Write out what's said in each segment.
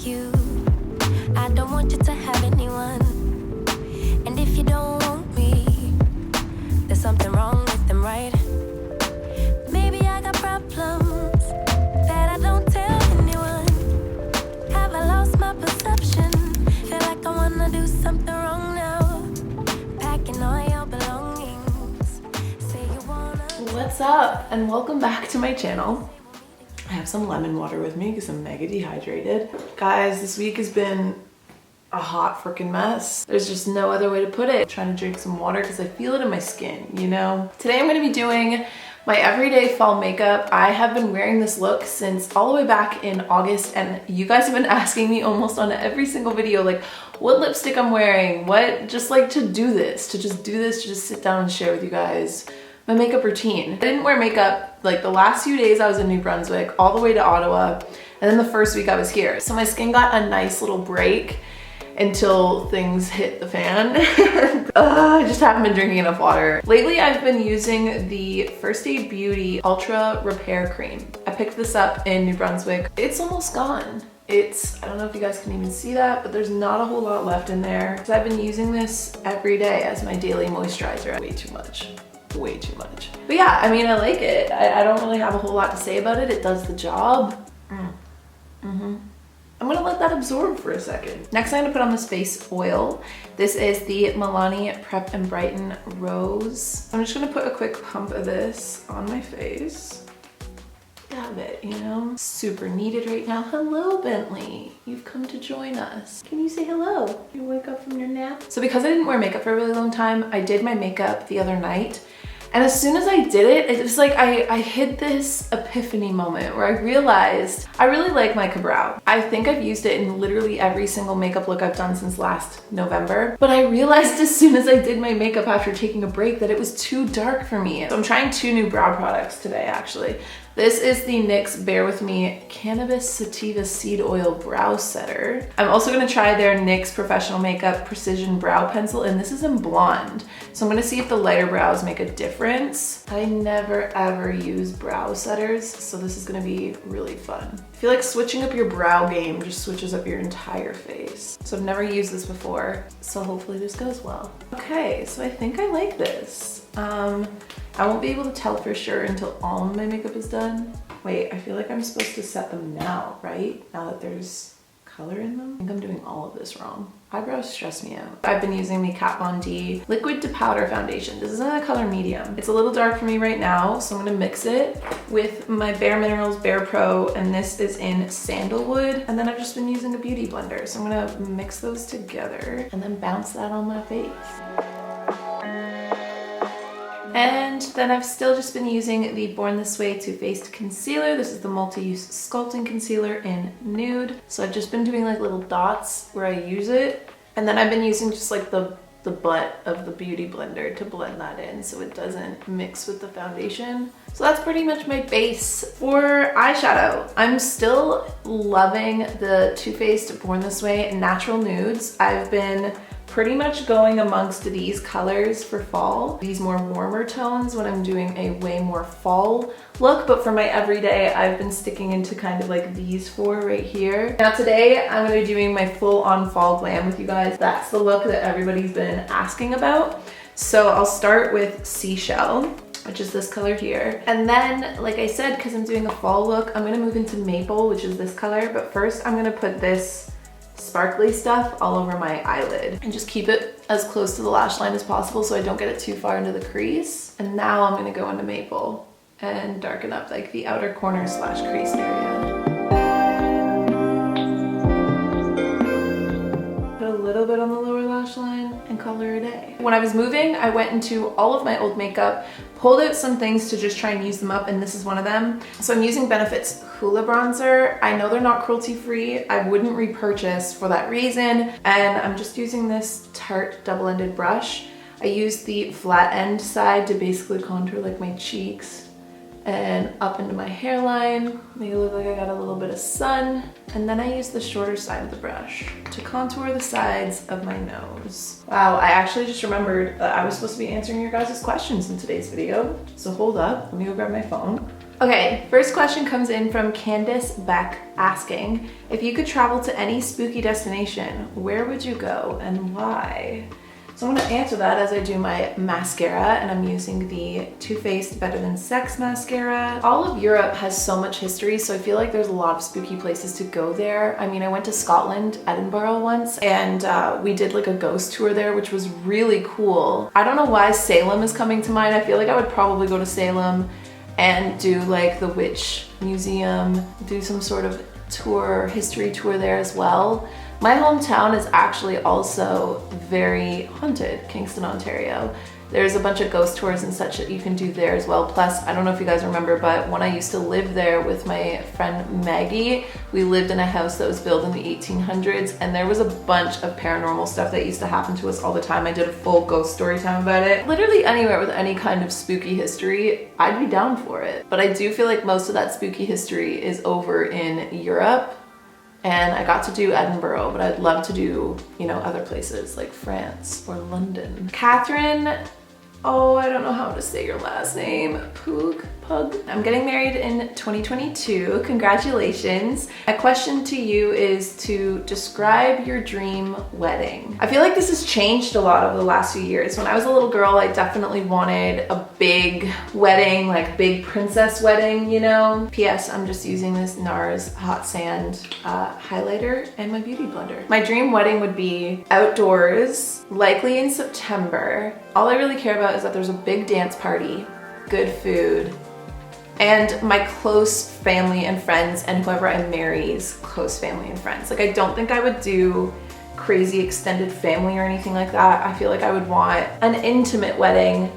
you. I don't want you to have anyone. And if you don't want me, there's something wrong with them, right? Maybe I got problems that I don't tell anyone. Have I lost my perception? Feel like I wanna do something wrong now. Packing all your belongings. Say you wanna. What's up and welcome back to my channel. I have some lemon water with me because I'm mega dehydrated. Guys, this week has been a hot freaking mess. There's just no other way to put it. I'm trying to drink some water because I feel it in my skin, you know? Today I'm gonna be doing my everyday fall makeup. I have been wearing this look since all the way back in August, and you guys have been asking me almost on every single video, like what lipstick I'm wearing, just to do this, to just sit down and share with you guys my makeup routine. I didn't wear makeup like the last few days I was in New Brunswick all the way to Ottawa, and then the first week I was here. So my skin got a nice little break until things hit the fan. I just haven't been drinking enough water. Lately I've been using the First Aid Beauty Ultra Repair Cream. I picked this up in New Brunswick. It's almost gone. I don't know if you guys can even see that, but there's not a whole lot left in there. So I've been using this every day as my daily moisturizer. Way too much. But yeah, I mean, I like it. I don't really have a whole lot to say about it. It does the job. I'm gonna let that absorb for a second. Next, I'm gonna put on this face oil. This is the Milani Prep and Brighten Rose. I'm just gonna put a quick pump of this on my face. Have it, you know? Super needed right now. Hello, Bentley. You've come to join us. Can you say hello? You wake up from your nap? So because I didn't wear makeup for a really long time, I did my makeup the other night. And as soon as I did it, it was like I hit this epiphany moment where I realized I really like my Ka-Brow. I think I've used it in literally every single makeup look I've done since last November. But I realized as soon as I did my makeup after taking a break that it was too dark for me. So I'm trying two new brow products today, actually. This is the NYX Bear With Me Cannabis Sativa Seed Oil Brow Setter. I'm also gonna try their NYX Professional Makeup Precision Brow Pencil, and this is in blonde. So I'm gonna see if the lighter brows make a difference. I never ever use brow setters, so this is gonna be really fun. I feel like switching up your brow game just switches up your entire face. So I've never used this before, so hopefully this goes well. Okay, so I think I like this. I won't be able to tell for sure until all of my makeup is done. Wait, I feel like I'm supposed to set them now, right? Now that there's color in them? I think I'm doing all of this wrong. Eyebrows stress me out. I've been using the Kat Von D Liquid to Powder Foundation. This is in the color medium. It's a little dark for me right now, so I'm gonna mix it with my Bare Minerals Bare Pro, and this is in Sandalwood. And then I've just been using a beauty blender. So I'm gonna mix those together and then bounce that on my face. And then I've still just been using the Born This Way Too Faced Concealer. This is the multi-use sculpting concealer in nude. So I've just been doing like little dots where I use it. And then I've been using just like the butt of the beauty blender to blend that in so it doesn't mix with the foundation. So that's pretty much my base. For eyeshadow, I'm still loving the Too Faced Born This Way Natural Nudes. I've been pretty much going amongst these colors for fall. These more warmer tones when I'm doing a way more fall look, but for my everyday, I've been sticking into kind of like these four right here. Now today, I'm gonna be doing my full on fall glam with you guys. That's the look that everybody's been asking about. So I'll start with Seashell, which is this color here. And then, like I said, because I'm doing a fall look, I'm gonna move into Maple, which is this color. But first, I'm gonna put this sparkly stuff all over my eyelid and just keep it as close to the lash line as possible so I don't get it too far into the crease. And now I'm gonna go into Maple and darken up like the outer corner slash crease area. Put a little bit on the lower lash line and color a day. When I was moving, I went into all of my old makeup, pulled out some things to just try and use them up, and this is one of them. So I'm using Benefit's Hoola Bronzer. I know they're not cruelty-free. I wouldn't repurchase for that reason. And I'm just using this Tarte double-ended brush. I use the flat end side to basically contour like my cheeks and up into my hairline, make it look like I got a little bit of sun. And then I use the shorter side of the brush to contour the sides of my nose. Wow, I actually just remembered that I was supposed to be answering your guys' questions in today's video. So hold up, let me go grab my phone. Okay, first question comes in from Candace Beck asking, if you could travel to any spooky destination, where would you go and why? So I'm gonna answer that as I do my mascara, and I'm using the Too Faced Better Than Sex mascara. All of Europe has so much history, so I feel like there's a lot of spooky places to go there. I mean, I went to Scotland, Edinburgh once, and we did like a ghost tour there, which was really cool. I don't know why Salem is coming to mind. I feel like I would probably go to Salem and do like the witch museum, do some sort of tour, history tour there as well. My hometown is actually also very haunted, Kingston, Ontario. There's a bunch of ghost tours and such that you can do there as well. Plus, I don't know if you guys remember, but when I used to live there with my friend Maggie, we lived in a house that was built in the 1800s, and there was a bunch of paranormal stuff that used to happen to us all the time. I did a full ghost story time about it. Literally anywhere with any kind of spooky history, I'd be down for it. But I do feel like most of that spooky history is over in Europe. And I got to do Edinburgh, but I'd love to do, you know, other places like France or London. Catherine, oh, I don't know how to say your last name. Pug? I'm getting married in 2022. Congratulations. My question to you is to describe your dream wedding. I feel like this has changed a lot over the last few years. When I was a little girl, I definitely wanted a big wedding, like big princess wedding, you know? P.S. I'm just using this NARS Hot Sand highlighter and my beauty blender. My dream wedding would be outdoors, likely in September. All I really care about is that there's a big dance party, good food, and my close family and friends, and whoever I marry's close family and friends. Like, I don't think I would do crazy extended family or anything like that. I feel like I would want an intimate wedding,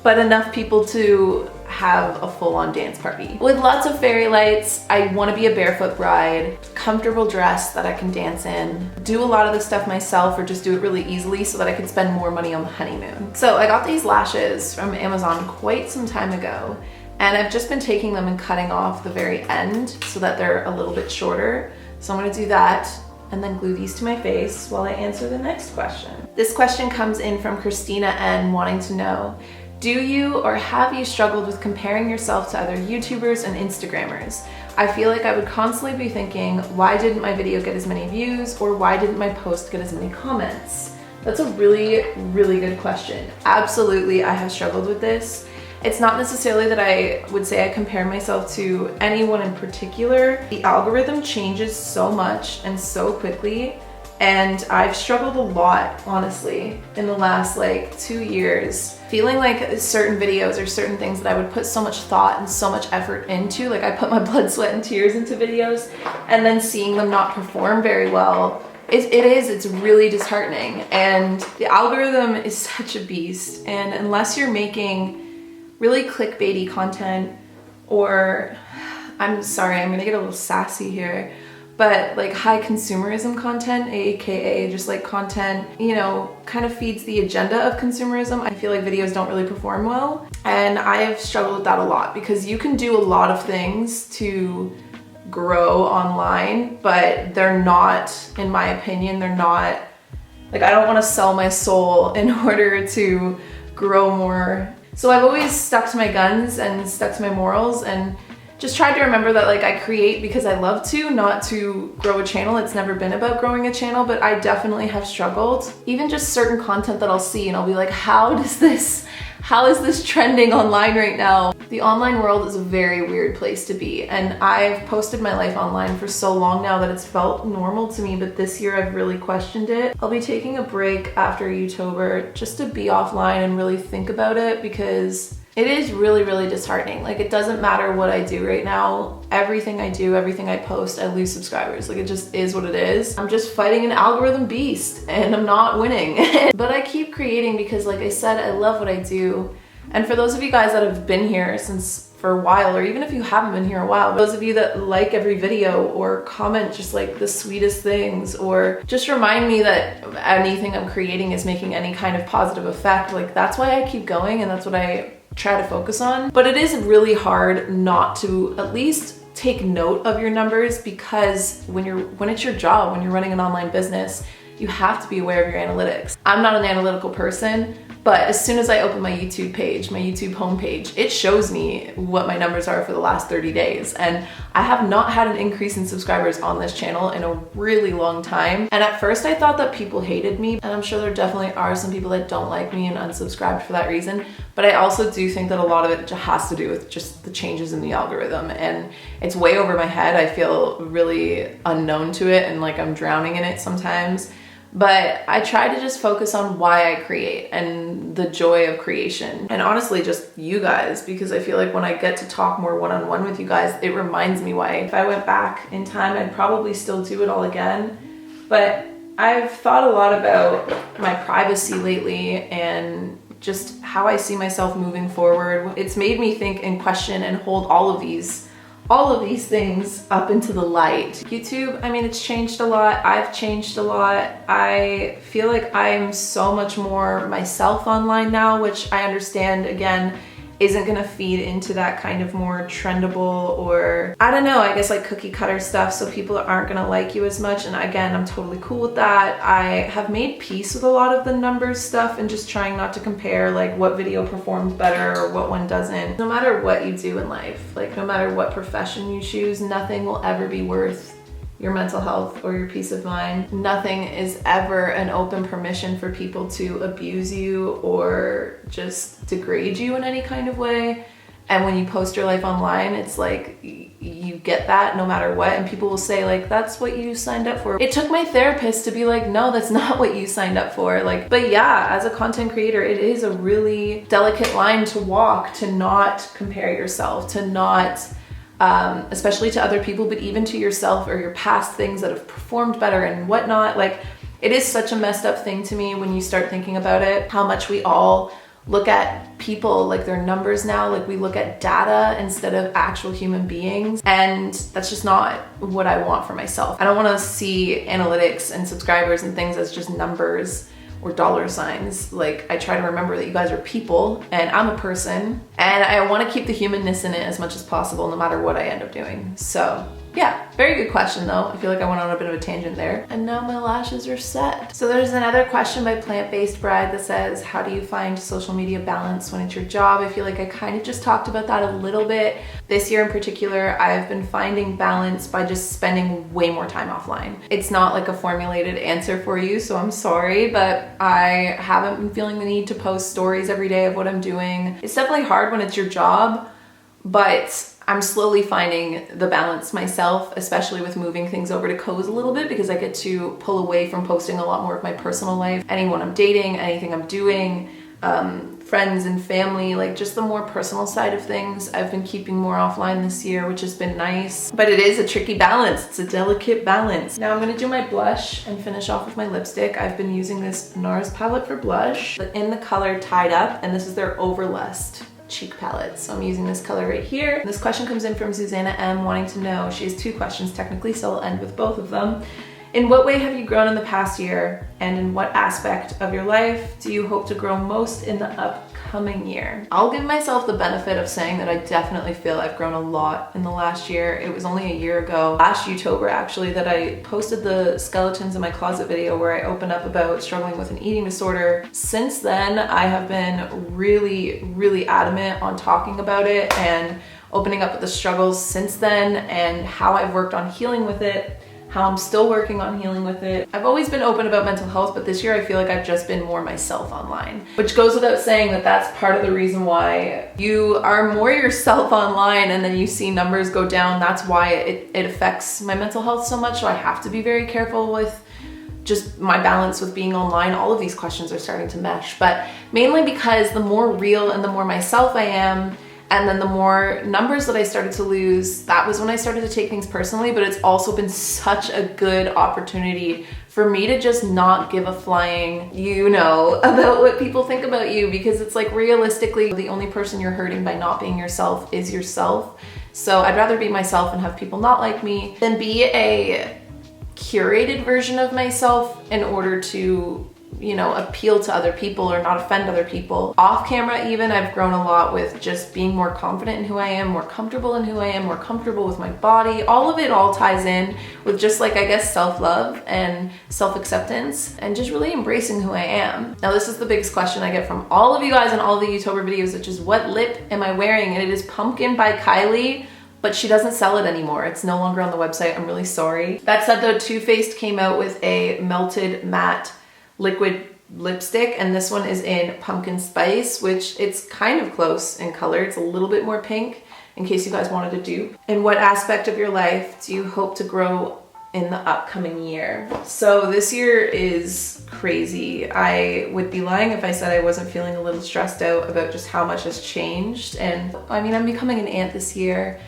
but enough people to have a full-on dance party. With lots of fairy lights, I want to be a barefoot bride, comfortable dress that I can dance in, do a lot of the stuff myself or just do it really easily so that I could spend more money on the honeymoon. So I got these lashes from Amazon quite some time ago, and I've just been taking them and cutting off the very end so that they're a little bit shorter. So I'm gonna do that and then glue these to my face while I answer the next question. This question comes in from Christina N, wanting to know, do you or have you struggled with comparing yourself to other YouTubers and Instagrammers? I feel like I would constantly be thinking, why didn't my video get as many views, or why didn't my post get as many comments? That's a really, really good question. Absolutely, I have struggled with this. It's not necessarily that I would say I compare myself to anyone in particular. The algorithm changes so much and so quickly, and I've struggled a lot, honestly, in the last like 2 years, feeling like certain videos or certain things that I would put so much thought and so much effort into, like I put my blood, sweat, and tears into videos, and then seeing them not perform very well, it's really disheartening. And the algorithm is such a beast, and unless you're making really clickbaity content, or, I'm sorry, I'm gonna get a little sassy here, but like high consumerism content, aka just like content, you know, kind of feeds the agenda of consumerism, I feel like videos don't really perform well. And I've struggled with that a lot because you can do a lot of things to grow online, but they're not, in my opinion, they're not, like, I don't want to sell my soul in order to grow more. So I've always stuck to my guns and stuck to my morals and just tried to remember that like I create because I love to, not to grow a channel. It's never been about growing a channel, but I definitely have struggled. Even just certain content that I'll see and I'll be like, how is this trending online right now? The online world is a very weird place to be, and I've posted my life online for so long now that it's felt normal to me, but this year I've really questioned it. I'll be taking a break after youtober just to be offline and really think about it, because it is really, really disheartening. Like, it doesn't matter what I do right now. Everything I do, everything I post, I lose subscribers. Like, it just is what it is. I'm just fighting an algorithm beast and I'm not winning. But I keep creating because, like I said, I love what I do. And for those of you guys that have been here for a while, or even if you haven't been here a while, those of you that like every video or comment just like the sweetest things, or just remind me that anything I'm creating is making any kind of positive effect, like that's why I keep going and that's what I try to focus on. But it is really hard not to at least take note of your numbers, because when it's your job, when you're running an online business, you have to be aware of your analytics. I'm not an analytical person, but as soon as I open my YouTube page, my YouTube homepage, it shows me what my numbers are for the last 30 days. And I have not had an increase in subscribers on this channel in a really long time. And at first I thought that people hated me, and I'm sure there definitely are some people that don't like me and unsubscribed for that reason. But I also do think that a lot of it has to do with just the changes in the algorithm, and it's way over my head. I feel really unknown to it and like I'm drowning in it sometimes. But I try to just focus on why I create and the joy of creation. And honestly, just you guys, because I feel like when I get to talk more one-on-one with you guys, it reminds me why. If I went back in time, I'd probably still do it all again. But I've thought a lot about my privacy lately and just how I see myself moving forward. It's made me think and question and hold all of these things up into the light. YouTube, I mean, it's changed a lot. I've changed a lot. I feel like I'm so much more myself online now, which I understand, again, isn't gonna feed into that kind of more trendable, or I don't know, I guess like cookie cutter stuff, so people aren't gonna like you as much. And again, I'm totally cool with that. I have made peace with a lot of the numbers stuff and just trying not to compare like what video performs better or what one doesn't. No matter what you do in life, like no matter what profession you choose, nothing will ever be worth your mental health or your peace of mind. Nothing is ever an open permission for people to abuse you or just degrade you in any kind of way. And when you post your life online, it's like you get that no matter what, and people will say like, that's what you signed up for. It took my therapist to be like, no, that's not what you signed up for. Like, but yeah, as a content creator, it is a really delicate line to walk, to not compare yourself, to not especially to other people, but even to yourself or your past things that have performed better and whatnot. Like, it is such a messed up thing to me when you start thinking about it, how much we all look at people like their numbers now. Like, we look at data instead of actual human beings, and that's just not what I want for myself. I don't want to see analytics and subscribers and things as just numbers or dollar signs. Like, I try to remember that you guys are people and I'm a person, and I want to keep the humanness in it as much as possible no matter what I end up doing. So yeah, very good question though. I feel like I went on a bit of a tangent there. And now my lashes are set. So there's another question by Plant-Based Bride that says, how do you find social media balance when it's your job? I feel like I kind of just talked about that a little bit. This year in particular, I've been finding balance by just spending way more time offline. It's not like a formulated answer for you, so I'm sorry, but I haven't been feeling the need to post stories every day of what I'm doing. It's definitely hard when it's your job, but I'm slowly finding the balance myself, especially with moving things over to Co's a little bit, because I get to pull away from posting a lot more of my personal life. Anyone I'm dating, anything I'm doing, friends and family, like just the more personal side of things, I've been keeping more offline this year, which has been nice. But it is a tricky balance. It's a delicate balance. Now I'm gonna do my blush and finish off with my lipstick. I've been using this NARS palette for blush in the color Tied Up, and this is their Overlust cheek palette. So I'm using this color right here. This question comes in from Susanna M wanting to know, she has two questions technically, so I'll end with both of them. In what way have you grown in the past year, and in what aspect of your life do you hope to grow most in the upcoming year? I'll give myself the benefit of saying that I definitely feel I've grown a lot in the last year. It was only a year ago, last youtober actually, that I posted the skeletons in my closet video where I open up about struggling with an eating disorder. Since then, I have been really adamant on talking about it and opening up with the struggles since then, and how I've worked on healing with it, how I'm still working on healing with it. I've always been open about mental health, but this year I feel like I've just been more myself online, which goes without saying that that's part of the reason why you are more yourself online and then you see numbers go down. That's why it affects my mental health so much. So I have to be very careful with just my balance with being online. All of these questions are starting to mesh, but mainly because the more real and the more myself I am, and then the more numbers that I started to lose, that was when I started to take things personally. But it's also been such a good opportunity for me to just not give a flying, you know, about what people think about you, because it's like, realistically, the only person you're hurting by not being yourself is yourself. So I'd rather be myself and have people not like me than be a curated version of myself in order to you know, appeal to other people or not offend other people. Off camera even, I've grown a lot with just being more confident in who I am, more comfortable in who I am, more comfortable with my body. All of it all ties in with just like, I guess, self-love and self-acceptance and just really embracing who I am. Now, this is the biggest question I get from all of you guys in all the YouTuber videos, which is what lip am I wearing? And it is Pumpkin by Kylie, but she doesn't sell it anymore. It's no longer on the website. I'm really sorry. That said though, Too Faced came out with a melted matte liquid lipstick, and this one is in Pumpkin Spice, which it's kind of close in color. It's a little bit more pink, in case you guys wanted to dupe. In what aspect of your life do you hope to grow in the upcoming year? So this year is crazy. I would be lying if I said I wasn't feeling a little stressed out about just how much has changed. And I mean, I'm becoming an aunt this year.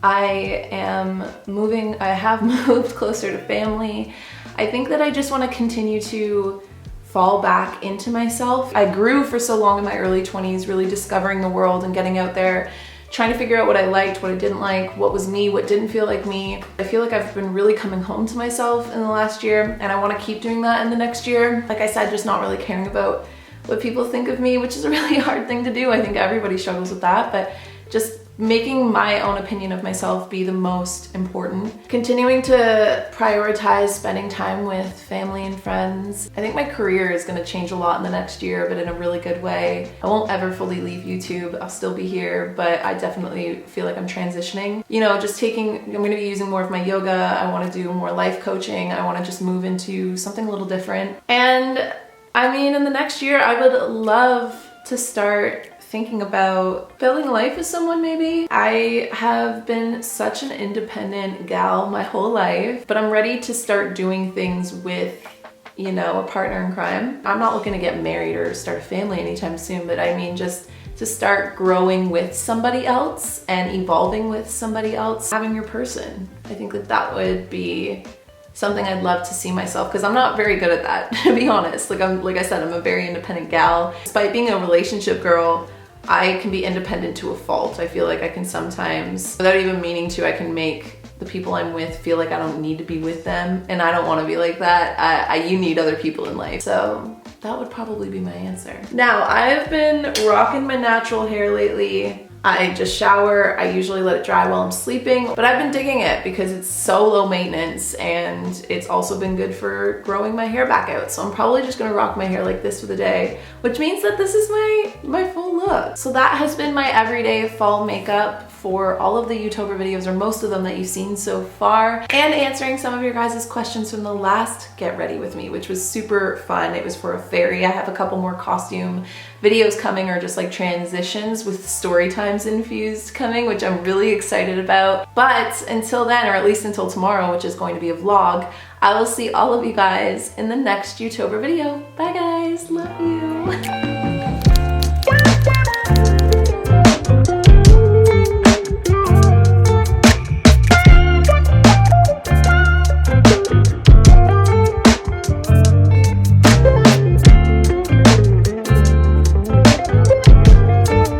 I have moved closer to family. I think that I just want to continue to fall back into myself. I grew for so long in my early 20s, really discovering the world and getting out there, trying to figure out what I liked, what I didn't like, what was me, what didn't feel like me. I feel like I've been really coming home to myself in the last year, and I want to keep doing that in the next year. Like I said, just not really caring about what people think of me, which is a really hard thing to do. I think everybody struggles with that, but just making my own opinion of myself be the most important. Continuing to prioritize spending time with family and friends. I think my career is gonna change a lot in the next year, but in a really good way. I won't ever fully leave YouTube. I'll still be here, but I definitely feel like I'm transitioning. You know, I'm gonna be using more of my yoga. I wanna do more life coaching. I wanna just move into something a little different. And I mean, in the next year, I would love to start thinking about building a life with someone maybe. I have been such an independent gal my whole life, but I'm ready to start doing things with, you know, a partner in crime. I'm not looking to get married or start a family anytime soon, but I mean just to start growing with somebody else and evolving with somebody else, having your person. I think that that would be something I'd love to see myself, because I'm not very good at that, to be honest. Like I said, I'm a very independent gal. Despite being a relationship girl, I can be independent to a fault. I feel like I can sometimes, without even meaning to, I can make the people I'm with feel like I don't need to be with them, and I don't want to be like that. You need other people in life. So that would probably be my answer. Now, I've been rocking my natural hair lately. I just shower. I usually let it dry while I'm sleeping, but I've been digging it because it's so low maintenance, and it's also been good for growing my hair back out. So I'm probably just gonna rock my hair like this for the day, which means that this is my full look. So that has been my everyday fall makeup for all of the YouTuber videos, or most of them that you've seen so far, and answering some of your guys' questions from the last Get Ready With Me, which was super fun. It was for a fairy. I have a couple more costume videos coming, or just like transitions with story times infused coming, which I'm really excited about. But until then, or at least until tomorrow, which is going to be a vlog, I will see all of you guys in the next YouTuber video. Bye guys, love you.